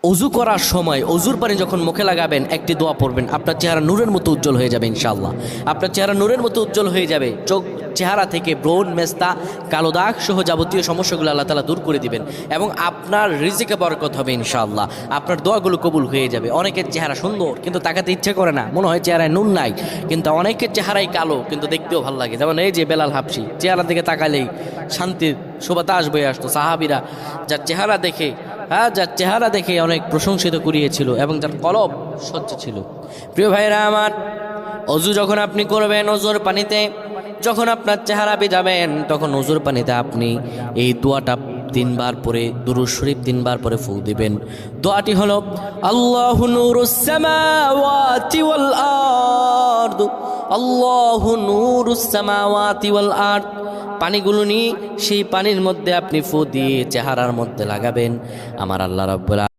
অজু করার সময় অজুর পানি যখন মুখে লাগাবেন একটি দোয়া পড়বেন, আপনার চেহারা নূরের মতো উজ্জ্বল হয়ে যাবে ইনশাআল্লাহ। আপনার চেহারা নূরের মতো উজ্জ্বল হয়ে যাবে, চেহারা থেকে ব্রণ, মেস্তা, কালো দাগ সহ যাবতীয় সমস্যাগুলো আল্লাহ তাআলা দূর করে দিবেন এবং আপনার রিজিকে বরকত হবে ইনশাআল্লাহ। আপনার দোয়াগুলো কবুল হয়ে যাবে। অনেকের চেহারা সুন্দর কিন্তু তাকাতে ইচ্ছে করে না, মনে হয় চেহারায় নুন নাই, কিন্তু অনেকের চেহারাই কালো কিন্তু দেখতেও ভালো লাগে। যেমন এই যে বেলাল হাবশি, চেহারা দিকে তাকালেই শান্তির সুবাতাস বয়ে আসতো। সাহাবীরা যার চেহারা দেখে অনেক প্রশংসিত করিয়েছিল এবং যার কলব স্বচ্ছ ছিল। প্রিয় ভাইরা আমার, অজু যখন আপনি করবেন, অজুর পানিতে যখন আপনার চেহারা ভিজাবেন, তখন অজুর পানিতে আপনি এই দোয়াটা 3 বার পরে, দুরূদ শরীফ 3 বার পরে ফু দিবেন। দোয়াটি হলো আল্লাহু নূরুস সামাওয়াতি ওয়াল আরদ, আল্লাহু নূরুস সামাওয়াতি ওয়াল আরদ। পানিগুলো নিয়ে সেই পানির মধ্যে আপনি ফু দিয়ে চেহারার মধ্যে লাগাবেন। আমার আল্লাহ রাব্বুল